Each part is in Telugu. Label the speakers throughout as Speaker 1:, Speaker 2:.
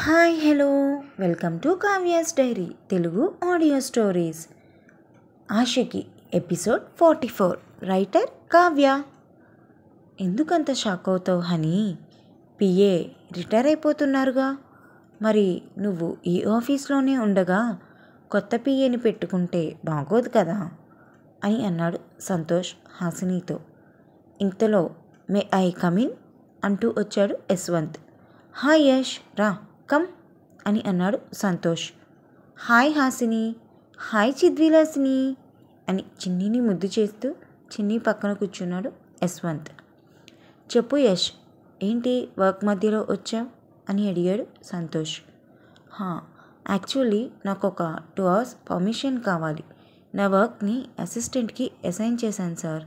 Speaker 1: Hi hello welcome to Kavya's diary Telugu audio stories. Aashiqui episode 44. Writer Kavya. ఎందుకంత షాక్ అవుతావు హనీ? పిఏ రిటైర్ అయిపోతున్నారుగా, మరి నువ్వు ఈ ఆఫీస్లోనే ఉండగా కొత్త పిఏని పెట్టుకుంటే బాగోదు కదా అని అన్నాడు సంతోష్ హాసినితో. ఇంతలో మే ఐ కమిన్ అంటూ వచ్చాడు యశ్వంత్. హాయ్ యష్, రా కమ్ అని అన్నాడు సంతోష్. హాయ్ హాసిని, హాయ్ చిద్విలాసిని అని చిన్నిని ముద్దు చేస్తూ చిన్ని పక్కన కూర్చున్నాడు యశ్వంత్. చెప్పు యష్, ఏంటి వర్క్ మధ్యలో వచ్చావు అని అడిగాడు సంతోష్. యాక్చువల్లీ నాకు ఒక 2 hours పర్మిషన్ కావాలి. నా వర్క్ని అసిస్టెంట్కి అసైన్ చేశాను సార్.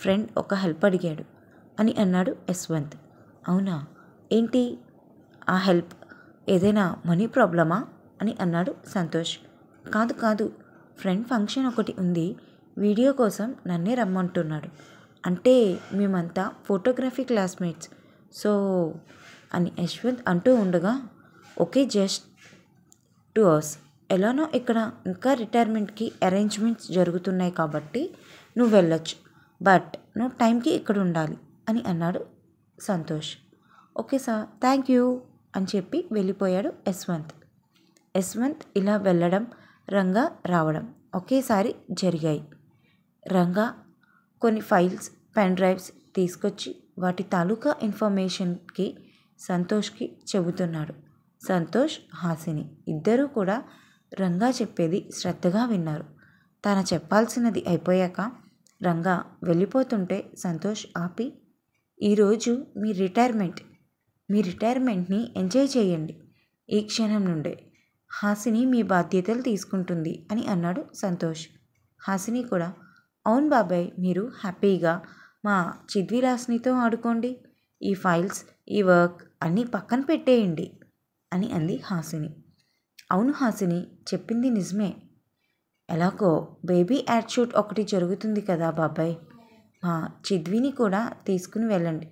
Speaker 1: ఫ్రెండ్ ఒక హెల్ప్ అడిగాడు అని అన్నాడు యశ్వంత్. అవునా, ఏంటి ఆ హెల్ప్? ఏదైనా మనీ ప్రాబ్లమా అని అన్నాడు సంతోష్. కాదు, ఫ్రెండ్ ఫంక్షన్ ఒకటి ఉంది, వీడియో కోసం నన్నే రమ్మంటున్నాడు. అంటే మేమంతా ఫోటోగ్రఫీ క్లాస్మేట్స్, సో అని యశ్వంత్ అంటూ ఉండగా, ఓకే జస్ట్ 2 hours, ఎలానో ఇక్కడ ఇంకా రిటైర్మెంట్కి అరేంజ్మెంట్స్ జరుగుతున్నాయి కాబట్టి నువ్వు వెళ్ళొచ్చు, బట్ నువ్వు టైంకి ఇక్కడ ఉండాలి అని అన్నాడు Santosh. Okay sir, thank you అని చెప్పి వెళ్ళిపోయాడు యశ్వంత్. యశ్వంత్ ఇలా వెళ్ళడం, రంగా రావడం ఒకేసారి జరిగాయి. రంగా కొన్ని ఫైల్స్, పెన్ డ్రైవ్స్ తీసుకొచ్చి వాటి తాలూకా ఇన్ఫర్మేషన్కి సంతోష్కి చెబుతున్నాడు. సంతోష్, హాసిని ఇద్దరూ కూడా రంగా చెప్పేది శ్రద్ధగా విన్నారు. తను చెప్పాల్సినది అయిపోయాక రంగా వెళ్ళిపోతుంటే సంతోష్ ఆపి, ఈరోజు మీ రిటైర్మెంట్ని ఎంజాయ్ చేయండి. ఈ క్షణం నుండే హాసిని మీ బాధ్యతలు తీసుకుంటుంది అని అన్నాడు సంతోష్. హాసిని కూడా, అవును బాబాయ్, మీరు హ్యాపీగా మా చిద్విలాస్నితో ఆడుకోండి, ఈ ఫైల్స్, ఈ వర్క్ అన్నీ పక్కన పెట్టేయండి అని అంది హాసిని. అవును హాసిని చెప్పింది నిజమే, ఎలాగో బేబీ యాడ్ షూట్ ఒకటి జరుగుతుంది కదా బాబాయ్, మా చిద్విని కూడా తీసుకుని వెళ్ళండి,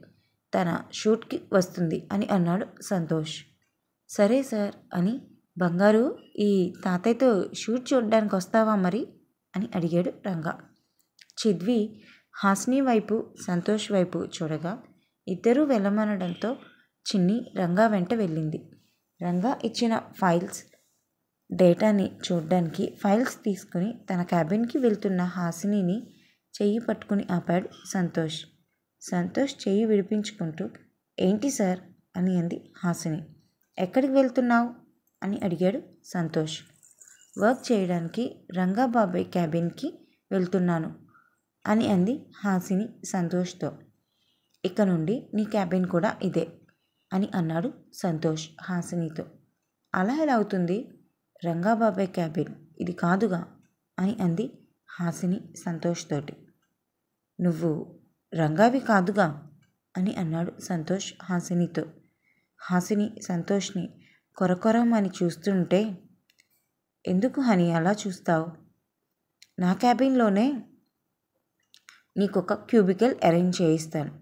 Speaker 1: తన షూట్కి వస్తుంది అని అన్నాడు సంతోష్. సరే సార్ అని, బంగారు ఈ తాతయ్యతో షూట్ చూడడానికి వస్తావా మరి అని అడిగాడు రంగా. చిద్వి హాసిని వైపు, సంతోష్ వైపు చూడగా ఇద్దరూ వెళ్ళమనడంతో చిన్ని రంగా వెంట వెళ్ళింది. రంగా ఇచ్చిన ఫైల్స్, డేటాని చూడ్డానికి ఫైల్స్ తీసుకుని తన క్యాబిన్కి వెళ్తున్న హాసినిని చెయ్యి పట్టుకుని ఆపాడు సంతోష్. సంతోష్ చెయ్యి విడిపించుకుంటూ, ఏంటి సార్ అని అంది హాసిని. ఎక్కడికి వెళ్తున్నావు అని అడిగాడు సంతోష్. వర్క్ చేయడానికి రంగా బాబాయ్ క్యాబిన్కి వెళ్తున్నాను అని అంది హాసిని సంతోష్తో. ఇక నుండి నీ క్యాబిన్ కూడా ఇదే అని అన్నాడు సంతోష్ హాసినితో. అలా ఎలా అవుతుంది? రంగా బాబాయ్ క్యాబిన్ ఇది కాదుగా అని అంది హాసిని సంతోష్ తోటి. నువ్వు రంగావి కాదుగా అని అన్నాడు సంతోష్ హాసినితో. హాసిని సంతోష్ని కొరకొరమని చూస్తుంటే, ఎందుకు హనీ అలా చూస్తావు? నా క్యాబిన్లోనే నీకొక క్యూబికల్ అరేంజ్ చేయిస్తాను,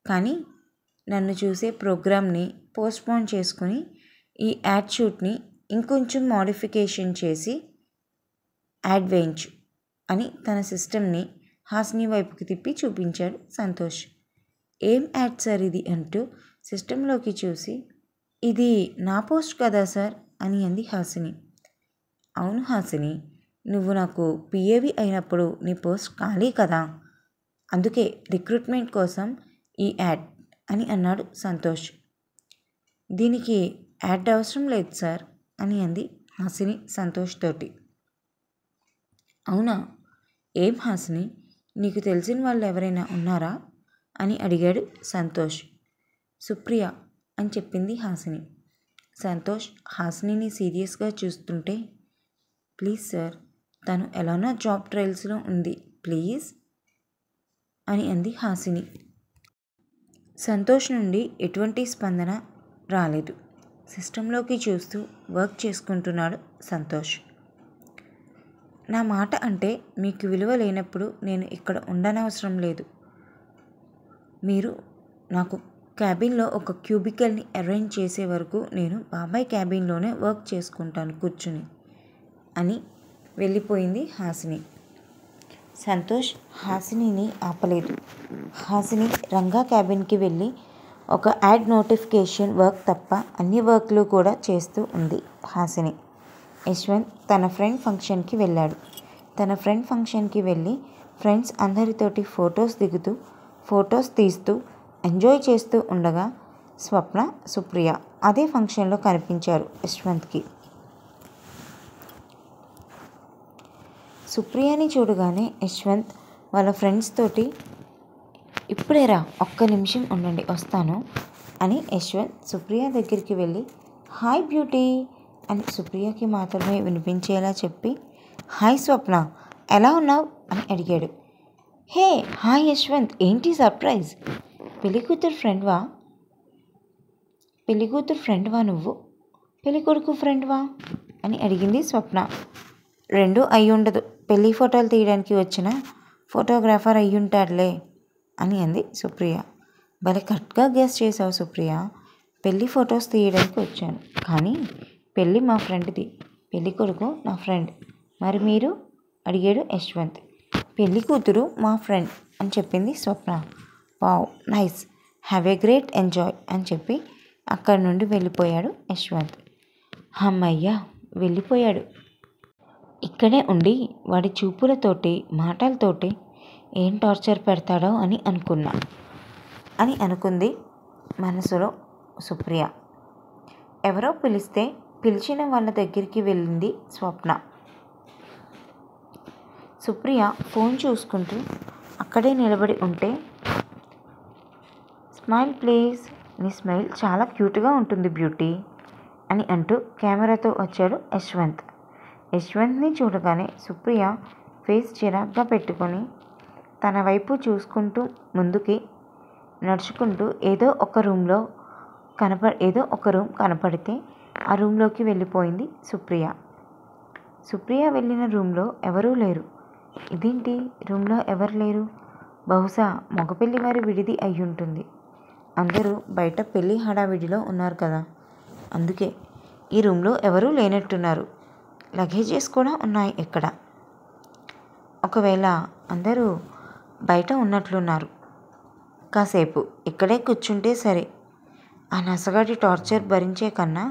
Speaker 1: కానీ నన్ను చూసే ప్రోగ్రామ్ని పోస్ట్పోన్ చేసుకుని ఈ యాడ్ షూట్ని ఇంకొంచెం మోడిఫికేషన్ చేసి యాడ్ వేయించు అని తన సిస్టమ్ని హాసిని వైపుకి తిప్పి చూపించాడు సంతోష్. ఏం యాడ్ సార్ ఇది అంటూ సిస్టంలోకి చూసి, ఇది నా పోస్ట్ కదా సార్ అని అంది హాసిని. అవును హాసిని, నువ్వు నాకు పిఏవి అయినప్పుడు నీ పోస్ట్ ఖాళీ కదా, అందుకే రిక్రూట్మెంట్ కోసం ఈ యాడ్ అని అన్నాడు సంతోష్. దీనికి యాడ్ అవసరం లేదు సార్ అని అంది హాసిని సంతోష్ తోటి. అవునా, ఏం హాసిని, నీకు తెలిసిన వాళ్ళు ఎవరైనా ఉన్నారా అని అడిగాడు సంతోష్. సుప్రియ అని చెప్పింది హాసిని. సంతోష్ హాసినిని సీరియస్గా చూస్తుంటే, ప్లీజ్ సార్, తను ఎలానో జాబ్ ట్రయల్స్లో ఉంది, ప్లీజ్ అని అంది హాసిని. సంతోష్ నుండి ఎటువంటి స్పందన రాలేదు. సిస్టంలోకి చూస్తూ వర్క్ చేసుకుంటున్నాడు సంతోష్. నా మాట అంటే మీకు విలువ లేనప్పుడు నేను ఇక్కడ ఉండనవసరం లేదు. మీరు నాకు క్యాబిన్లో ఒక క్యూబికల్ని అరేంజ్ చేసే వరకు నేను బాబాయ్ క్యాబిన్లోనే వర్క్ చేసుకుంటాను కూర్చుని అని వెళ్ళిపోయింది హాసిని. సంతోష్ హాసినిని ఆపలేదు. హాసిని రంగా క్యాబిన్కి వెళ్ళి ఒక యాడ్ నోటిఫికేషన్ వర్క్ తప్ప అన్ని వర్క్లు కూడా చేస్తూ ఉంది హాసిని. యశ్వంత్ తన ఫ్రెండ్ ఫంక్షన్కి వెళ్ళాడు. తన ఫ్రెండ్ ఫంక్షన్కి వెళ్ళి ఫ్రెండ్స్ అందరితోటి ఫొటోస్ తీస్తూ ఎంజాయ్ చేస్తూ ఉండగా స్వప్న, సుప్రియ అదే ఫంక్షన్లో కనిపించారు యశ్వంత్కి. సుప్రియని చూడగానే యశ్వంత్ వాళ్ళ ఫ్రెండ్స్ తోటి ఇప్పుడే రా, ఒక్క నిమిషం ఉండండి వస్తాను అని యశ్వంత్ సుప్రియ దగ్గరికి వెళ్ళి హాయ్ బ్యూటీ అని సుప్రియకి మాత్రమే వినిపించేలా చెప్పి హాయ్ స్వప్న, ఎలా ఉన్నావు అని అడిగాడు. హే హాయ్ యశ్వంత్, ఏంటి సర్ప్రైజ్? పెళ్ళికూతురు ఫ్రెండ్వా నువ్వు? పెళ్ళికొడుకు ఫ్రెండ్వా అని అడిగింది స్వప్న. రెండూ అయ్యుండదు, పెళ్ళి ఫోటోలు తీయడానికి వచ్చిన ఫోటోగ్రాఫర్ అయ్యుంటాడులే అని అంది సుప్రియ. భలే కరెక్ట్గా గెస్ చేసావు సుప్రియ. పెళ్ళి ఫొటోస్ తీయడానికి వచ్చాను, కానీ పెళ్ళి మా ఫ్రెండ్ది, పెళ్ళి కొడుకు నా ఫ్రెండ్. మరి మీరు అడిగాడు యశ్వంత్. పెళ్ళి కూతురు మా ఫ్రెండ్ అని చెప్పింది Swapna. Wow nice, have a great enjoy అని చెప్పి అక్కడి నుండి వెళ్ళిపోయాడు యశ్వంత్. అమ్మయ్యా వెళ్ళిపోయాడు. ఇక్కడే ఉండి వాడి చూపులతోటి మాటలతోటి ఏం టార్చర్ పెడతాడో అని అనుకుంది మనసులో సుప్రియ. ఎవరో పిలిస్తే పిలిచిన వాళ్ళ దగ్గరికి వెళ్ళింది స్వప్న. సుప్రియ ఫోన్ చూసుకుంటూ అక్కడే నిలబడి ఉంటే స్మైల్ ప్లీజ్, నీ స్మైల్ చాలా క్యూట్గా ఉంటుంది బ్యూటీ అని అంటూ కెమెరాతో వచ్చాడు యశ్వంత్. యశ్వంత్ని చూడగానే సుప్రియ ఫేస్ చిరాగ్గా పెట్టుకొని తన వైపు చూసుకుంటూ ముందుకి నడుచుకుంటూ ఏదో ఒక రూమ్ కనపడితే ఆ రూమ్లోకి వెళ్ళిపోయింది సుప్రియ. సుప్రియ వెళ్ళిన రూమ్లో ఎవరూ లేరు. ఇదేంటి రూమ్లో ఎవరు లేరు? బహుశా మగపెళ్ళి వారి విడిది అయ్యుంటుంది. అందరూ బయట పెళ్ళి హడావిడిలో ఉన్నారు కదా, అందుకే ఈ రూమ్లో ఎవరూ లేనట్టున్నారు. లగేజెస్ కూడా ఉన్నాయి ఇక్కడ. ఒకవేళ అందరూ బయట ఉన్నట్లున్నారు. కాసేపు ఇక్కడే కూర్చుంటే సరే. ఆ నసగాడి టార్చర్ భరించే కన్నా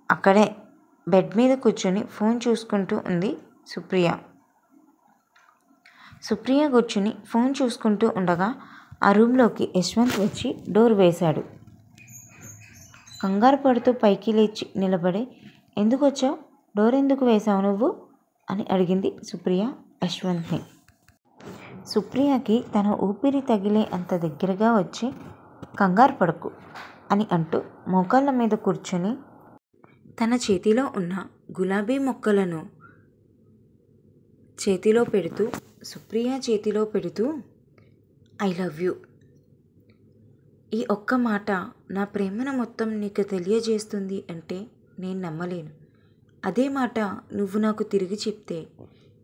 Speaker 1: అక్కడే బెడ్ మీద కూర్చొని ఫోన్ చూసుకుంటూ ఉంది సుప్రియ. సుప్రియ కూర్చుని ఫోన్ చూసుకుంటూ ఉండగా ఆ రూమ్లోకి యశ్వంత్ వచ్చి డోర్ వేశాడు. కంగారు పడుతూ పైకి లేచి నిలబడి ఎందుకు వచ్చావు, డోర్ ఎందుకు వేశావు నువ్వు అని అడిగింది సుప్రియ యశ్వంత్ని. సుప్రియకి తన ఊపిరి తగిలే అంత దగ్గరగా వచ్చి కంగారు పడకు అని అంటూ మోకాళ్ళ మీద కూర్చొని తన చేతిలో ఉన్న గులాబీ మొక్కలను సుప్రియ చేతిలో పెడుతూ ఐ లవ్ యూ, ఈ ఒక్క మాట నా ప్రేమను మొత్తం నీకు తెలియజేస్తుంది అంటే నేను నమ్మలేను. అదే మాట నువ్వు నాకు తిరిగి చెప్తే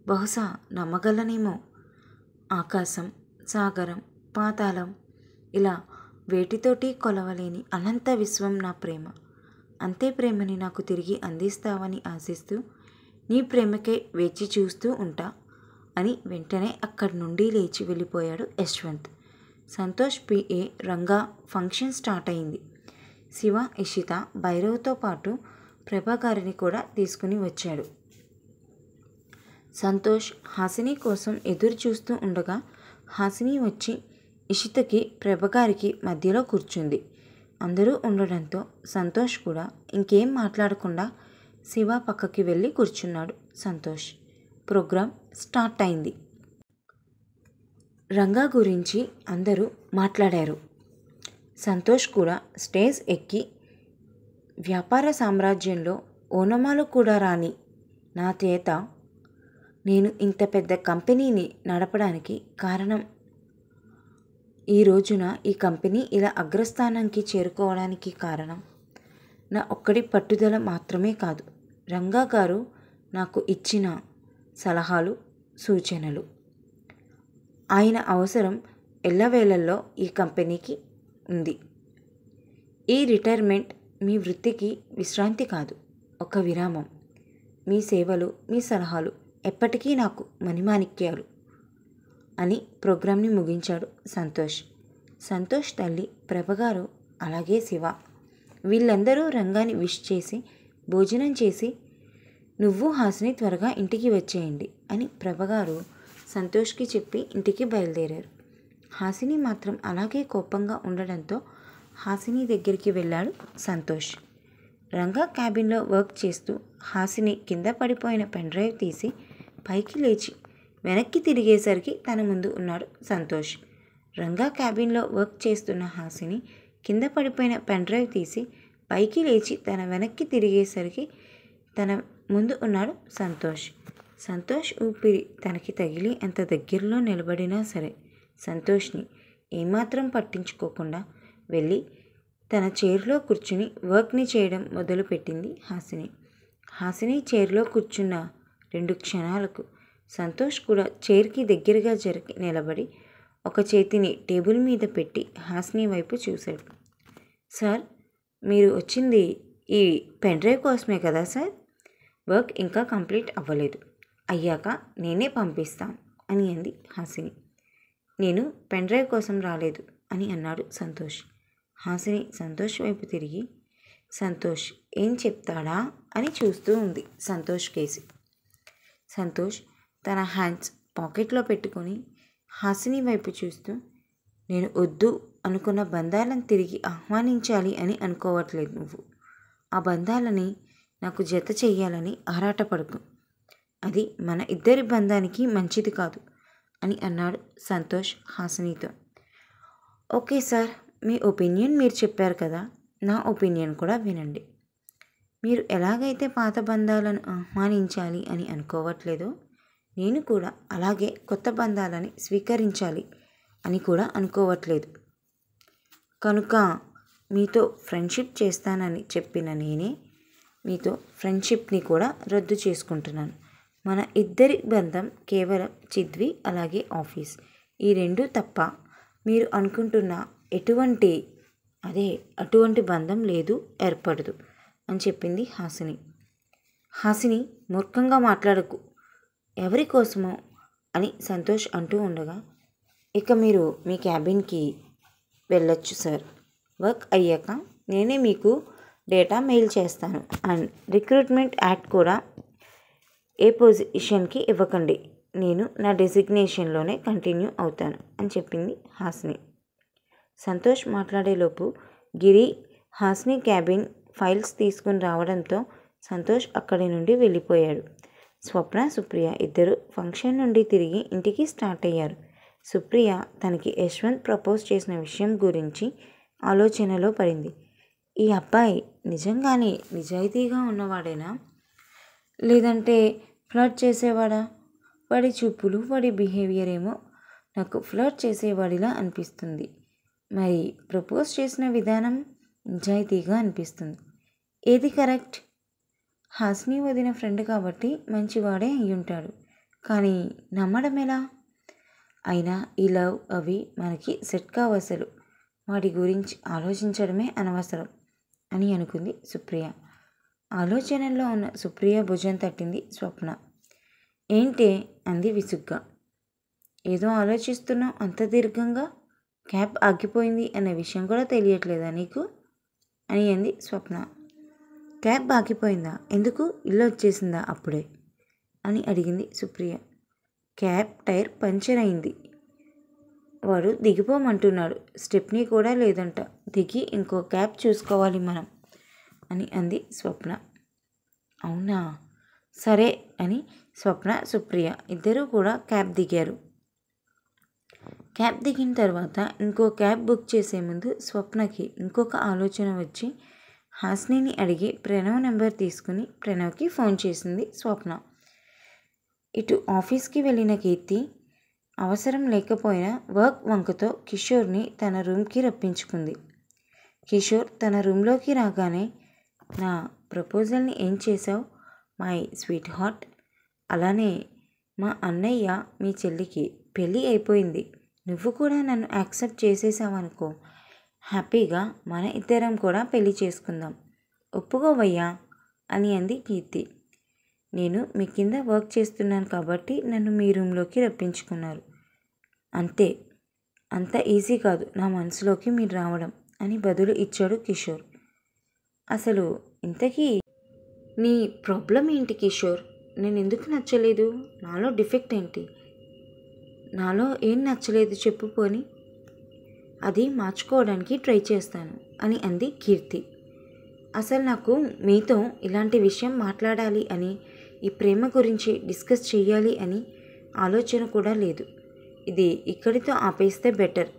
Speaker 1: బహుశా నమ్మగలనేమో. ఆకాశం, సాగరం, పాతాళం ఇలా వేటితోటి కొలవలేని అనంత విశ్వం నా ప్రేమ. అంతే ప్రేమని నాకు తిరిగి అందిస్తావని ఆశిస్తూ నీ ప్రేమకే వేచి చూస్తూ ఉంటా అని వెంటనే అక్కడి నుండి లేచి వెళ్ళిపోయాడు Yashwant. Santosh PA Ranga function start అయింది. శివ, ఇషిత, భైరవ్తో పాటు ప్రభా గారిని కూడా తీసుకుని వచ్చాడు. సంతోష్ హాసిని కోసం ఎదురు చూస్తూ ఉండగా హాసిని వచ్చి ఇషితకి ప్రభగారికి మధ్యలో కూర్చుంది. అందరూ ఉండడంతో సంతోష్ కూడా ఇంకేం మాట్లాడకుండా శివ పక్కకి వెళ్ళి కూర్చున్నాడు. సంతోష్ ప్రోగ్రాం స్టార్ట్ అయింది. రంగా గురించి అందరూ మాట్లాడారు. సంతోష్ కూడా స్టేజ్ ఎక్కి వ్యాపార సామ్రాజ్యంలో ఓనమాలు కూడా రాని నా చేత నేను ఇంత పెద్ద కంపెనీని నడపడానికి కారణం, ఈ రోజున ఈ కంపెనీ ఇలా అగ్రస్థానానికి చేరుకోవడానికి కారణం నా ఒక్కడి పట్టుదల మాత్రమే కాదు, రంగా గారు నాకు ఇచ్చిన సలహాలు, సూచనలు. ఆయన అవసరం ఎల్లవేళల్లో ఈ కంపెనీకి ఉంది. ఈ రిటైర్మెంట్ మీ వృత్తికి విశ్రాంతి కాదు, ఒక విరామం. మీ సేవలు, మీ సలహాలు ఎప్పటికీ నాకు మణిమాణిక్యాలు అని ప్రోగ్రాంని ముగించాడు సంతోష్. సంతోష్ తల్లి ప్రభగారు, అలాగే శివ, వీళ్ళందరూ రంగాన్ని విష్ చేసి భోజనం చేసి నువ్వు హాసిని త్వరగా ఇంటికి వచ్చేయండి అని ప్రభగారు సంతోష్కి చెప్పి ఇంటికి బయలుదేరారు. హాసిని మాత్రం అలాగే కోపంగా ఉండడంతో హాసిని దగ్గరికి వెళ్ళాడు సంతోష్. రంగా క్యాబిన్లో వర్క్ చేస్తూ హాసిని కింద పడిపోయిన పెన్ డ్రైవ్ తీసి పైకి లేచి వెనక్కి తిరిగేసరికి తన ముందు ఉన్నాడు సంతోష్. రంగా క్యాబిన్లో వర్క్ చేస్తున్న హాసిని కింద పడిపోయిన పెన్ డ్రైవ్ తీసి పైకి లేచి తన వెనక్కి తిరిగేసరికి తన ముందు ఉన్నాడు సంతోష్. సంతోష్ ఊపిరి తనకి తగిలి అంత దగ్గరలో నిలబడినా సరే సంతోష్ని ఏమాత్రం పట్టించుకోకుండా వెళ్ళి తన చైర్లో కూర్చుని వర్క్ని చేయడం మొదలుపెట్టింది హాసిని. హాసిని చైర్లో కూర్చున్న 2 క్షణాలకు సంతోష్ కూడా చైర్కి దగ్గరగా జరిగి నిలబడి ఒక చేతిని టేబుల్ మీద పెట్టి హాసిని వైపు చూశాడు. సార్, మీరు వచ్చింది ఈ పెన్ డ్రైవ్ కోసమే కదా సార్? వర్క్ ఇంకా కంప్లీట్ అవ్వలేదు, అయ్యాక నేనే పంపిస్తాను అని అంది హాసిని. నేను పెన్ డ్రైవ్ కోసం రాలేదు అని అన్నాడు సంతోష్. హాసిని సంతోష్ వైపు తిరిగి సంతోష్ ఏం చెప్తాడా అని చూస్తూ ఉంది సంతోష్ కేసి. సంతోష్ తన హ్యాండ్స్ పాకెట్లో పెట్టుకొని హాసిని వైపు చూస్తూ, నేను వద్దు అనుకున్న బంధాలను తిరిగి ఆహ్వానించాలి అని అనుకోవట్లేదు నువ్వు. ఆ బంధాలని నాకు జత చెయ్యాలని ఆరాటపడకు. అది మన ఇద్దరి బంధానికి మంచిది కాదు అని అన్నాడు సంతోష్ హాసినితో. ఓకే సార్, మీ ఒపీనియన్ మీరు చెప్పారు కదా, నా ఒపీనియన్ కూడా వినండి. మీరు ఎలాగైతే పాత బంధాలను ఆహ్వానించాలి అని అనుకోవట్లేదో నేను కూడా అలాగే కొత్త బంధాలని స్వీకరించాలి అని కూడా అనుకోవట్లేదు. కనుక మీతో ఫ్రెండ్షిప్ చేస్తానని చెప్పిన నేనే మీతో ఫ్రెండ్షిప్ని కూడా రద్దు చేసుకుంటున్నాను. మన ఇద్దరి బంధం కేవలం చిద్వి అలాగే ఆఫీస్, ఈ 2 తప్ప మీరు అనుకుంటున్న అటువంటి బంధం లేదు, ఏర్పడదు అని చెప్పింది హాసిని. హాసిని, మూర్ఖంగా మాట్లాడకు, ఎవరి కోసమో అని సంతోష్ అంటూ ఉండగా, ఇక మీరు మీ క్యాబిన్కి వెళ్ళొచ్చు సార్. వర్క్ అయ్యాక నేనే మీకు డేటా మెయిల్ చేస్తాను. అండ్ రిక్రూట్మెంట్ యాడ్ కూడా ఏ పొజిషన్కి ఇవ్వకండి, నేను నా డెసిగ్నేషన్లోనే కంటిన్యూ అవుతాను అని చెప్పింది హాసిని. సంతోష్ మాట్లాడేలోపు గిరి హాసిని క్యాబిన్ ఫైల్స్ తీసుకుని రావడంతో సంతోష్ అక్కడి నుండి వెళ్ళిపోయాడు. స్వప్న, సుప్రియ ఇద్దరు ఫంక్షన్ నుండి తిరిగి ఇంటికి స్టార్ట్ అయ్యారు. సుప్రియ తనకి యశ్వంత్ ప్రపోజ్ చేసిన విషయం గురించి ఆలోచనలో పడింది. ఈ అబ్బాయి నిజంగానే నిజాయితీగా ఉన్నవాడేనా, లేదంటే ఫ్లర్ట్ చేసేవాడా? వాడి చూపులు, వాడి బిహేవియర్ ఏమో నాకు ఫ్లర్ట్ చేసేవాడిలా అనిపిస్తుంది. మరి ప్రపోజ్ చేసిన విధానం నిజాయితీగా అనిపిస్తుంది. ఏది కరెక్ట్? హాసిని వదిన ఫ్రెండ్ కాబట్టి మంచివాడే అయ్యుంటాడు, కానీ నమ్మడం ఎలా? అయినా ఈ లవ్ అవి మనకి సెట్ కావు, అసలు వాడి గురించి ఆలోచించడమే అనవసరం అని అనుకుంది సుప్రియ. ఆలోచనల్లో ఉన్న సుప్రియ భుజం తట్టింది స్వప్న. ఏంటే అంది విసుగ్గా. ఏదో ఆలోచిస్తున్నావు అంత దీర్ఘంగా, క్యాబ్ ఆగిపోయింది అనే విషయం కూడా తెలియట్లేదా నీకు అని అంది స్వప్న. క్యాబ్ ఆగిపోయిందా? ఎందుకు? ఇల్లు వచ్చేసిందా అప్పుడే అని అడిగింది సుప్రియ. క్యాబ్ టైర్ పంచర్ అయింది, వాడు దిగిపోమంటున్నాడు, స్టెప్నీ కూడా లేదంట, దిగి ఇంకో క్యాబ్ చూసుకోవాలి మనం అని అంది స్వప్న. అవునా, సరే అని స్వప్న, సుప్రియ ఇద్దరూ కూడా క్యాబ్ దిగారు. క్యాబ్ దిగిన తర్వాత ఇంకో క్యాబ్ బుక్ చేసే ముందు స్వప్నకి ఇంకొక ఆలోచన వచ్చి హాసినిని అడిగి ప్రణవ్ నెంబర్ తీసుకుని ప్రణవ్కి ఫోన్ చేసింది స్వప్న. ఇటు ఆఫీస్కి వెళ్ళిన కీర్తి అవసరం లేకపోయినా వర్క్ వంకతో కిషోర్ని తన రూమ్కి రప్పించుకుంది. కిషోర్ తన రూమ్లోకి రాగానే, నా ప్రపోజల్ని ఏం చేశావు మై స్వీట్ హార్ట్? అలానే మా అన్నయ్య మీ చెల్లికి పెళ్ళి అయిపోయింది, నువ్వు కూడా నన్ను యాక్సెప్ట్ చేసేసావనుకో, హ్యాపీగా మన ఇద్దరం కూడా పెళ్లి చేసుకుందాం, ఒప్పుకోవయ్యా అని అంది కీర్తి. నేను మీ కింద వర్క్ చేస్తున్నాను కాబట్టి నన్ను మీ రూమ్లోకి రప్పించుకున్నారు అంతే, అంత ఈజీ కాదు నా మనసులోకి మీరు రావడం అని బదులు ఇచ్చాడు కిషోర్. అసలు ఇంతకీ నీ ప్రాబ్లం ఏంటి కిషోర్? నేను ఎందుకు నచ్చలేదు? నాలో డిఫెక్ట్ ఏంటి? నాలో ఏం నచ్చలేదు చెప్పు పోని, అది మార్చుకోవడానికి ట్రై చేస్తాను అని అంది కీర్తి. అసలు నాకు మీతో ఇలాంటి విషయం మాట్లాడాలి అని, ఈ ప్రేమ గురించి డిస్కస్ చేయాలి అని ఆలోచన కూడా లేదు. ఇది ఇక్కడితో ఆపేస్తే బెటర్.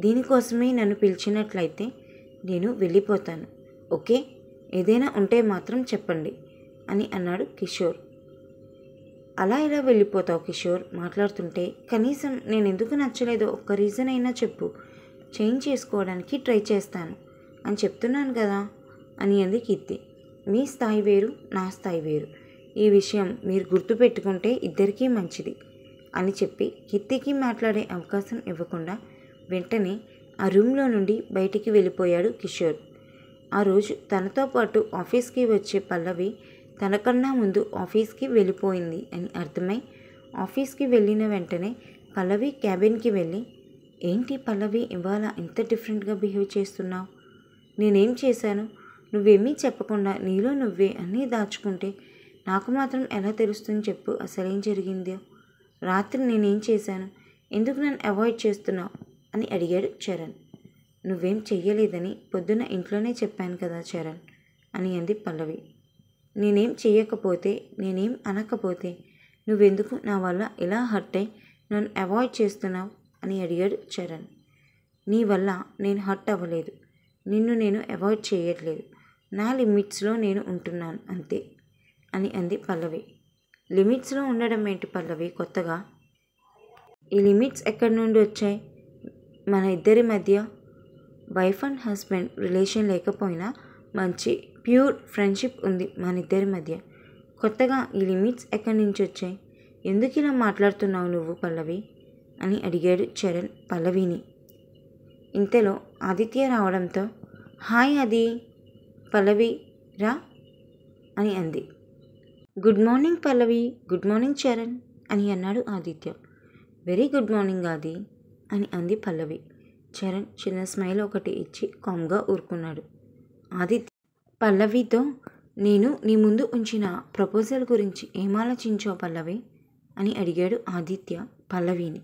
Speaker 1: దీనికోసమే నన్ను పిలిచినట్లయితే నేను వెళ్ళిపోతాను. ఓకే, ఏదైనా ఉంటే మాత్రం చెప్పండి అని అన్నాడు కిషోర్. అలా ఎలా వెళ్ళిపోతావు కిషోర్? మాట్లాడుతుంటే కనీసం నేను ఎందుకు నచ్చలేదో ఒక్క రీజన్ అయినా చెప్పు, చేంజ్ చేసుకోవడానికి ట్రై చేస్తాను అని చెప్తున్నాను కదా అని అంది కీర్తి. మీ స్థాయి వేరు, నా స్థాయి వేరు. ఈ విషయం మీరు గుర్తుపెట్టుకుంటే ఇద్దరికీ మంచిది అని చెప్పి కీర్తికి మాట్లాడే అవకాశం ఇవ్వకుండా వెంటనే ఆ రూమ్లో నుండి బయటికి వెళ్ళిపోయాడు కిషోర్. ఆ రోజు తనతో పాటు ఆఫీస్కి వచ్చే పల్లవి తనకన్నా ముందు ఆఫీస్కి వెళ్ళిపోయింది అని అర్థమై ఆఫీస్కి వెళ్ళిన వెంటనే పల్లవి క్యాబిన్కి వెళ్ళి, ఏంటి పల్లవి ఇవాళ ఇంత డిఫరెంట్గా బిహేవ్ చేస్తున్నావు? నేనేం చేశాను? నువ్వేమీ చెప్పకుండా నీలో నువ్వే అన్నీ దాచుకుంటే నాకు మాత్రం ఎలా తెలుస్తుంది చెప్పు అసలేం జరిగిందో? రాత్రి నేనేం చేశాను? ఎందుకు నన్ను అవాయిడ్ చేస్తున్నావు అని అడిగాడు చరణ్. నువ్వేం చెయ్యలేదని పొద్దున్న ఇంట్లోనే చెప్పాను కదా చరణ్ అని అంది పల్లవి. నేనేం చెయ్యకపోతే, నేనేం అనకపోతే నువ్వెందుకు నా వల్ల ఇలా హర్ట్ అయి నన్ను అవాయిడ్ చేస్తున్నావు అని అడిగాడు చరణ్. నీ వల్ల నేను హర్ట్ అవ్వలేదు, నిన్ను నేను అవాయిడ్ చేయట్లేదు, నా లిమిట్స్లో నేను ఉంటున్నాను అంతే అని అంది పల్లవి. లిమిట్స్లో ఉండడం ఏంటి పల్లవి కొత్తగా? ఈ లిమిట్స్ ఎక్కడి నుండి వచ్చాయి? మన ఇద్దరి మధ్య వైఫ్ అండ్ హస్బెండ్ రిలేషన్ లేకపోయినా మంచి ప్యూర్ ఫ్రెండ్షిప్ ఉంది మన ఇద్దరి మధ్య. కొత్తగా ఈ లిమిట్స్ ఎక్కడి నుంచి వచ్చాయి? ఎందుకు ఇలా మాట్లాడుతున్నావు నువ్వు పల్లవి అని అడిగాడు చరణ్ పల్లవిని. ఇంతలో ఆదిత్య రావడంతో, హాయ్ అది, పల్లవి రా అని అంది. గుడ్ మార్నింగ్ పల్లవి. గుడ్ మార్నింగ్ చరణ్ అని అన్నాడు ఆదిత్య. వెరీ గుడ్ మార్నింగ్ ఆది అని అంది పల్లవి. చరణ్ చిన్న స్మైల్ ఒకటి ఇచ్చి కామ్గా ఊరుకున్నాడు. ఆదిత్య పల్లవితో, నేను నీ ముందు ఉంచిన ప్రపోజల్ గురించి ఏం ఆలోచించావు పల్లవి అని అడిగాడు ఆదిత్య పల్లవిని.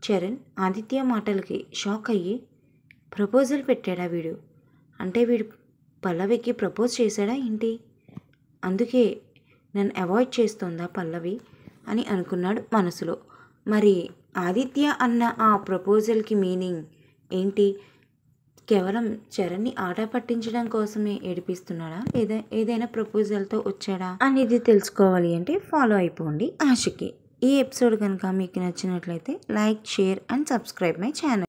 Speaker 1: చరణ్ ఆదిత్య మాటలకి షాక్ అయ్యి, ప్రపోజల్ పెట్టాడా వీడు? అంటే వీడు పల్లవికి ప్రపోజ్ చేశాడా ఏంటి? అందుకే నన్ను అవాయిడ్ చేస్తోందా పల్లవి అని అనుకున్నాడు మనసులో. మరి ఆదిత్య అన్న ఆ ప్రపోజల్కి మీనింగ్ ఏంటి? కేవలం చరణ్ని ఆట పట్టించడం కోసమే ఏడిపిస్తున్నాడా, లేదా ఏదైనా ప్రపోజల్తో వచ్చాడా అనేది తెలుసుకోవాలి అంటే ఫాలో అయిపోండి ఆశకి. ఈ ఎపిసోడ్ కనుక మీకు నచ్చినట్లయితే like, share and subscribe my channel.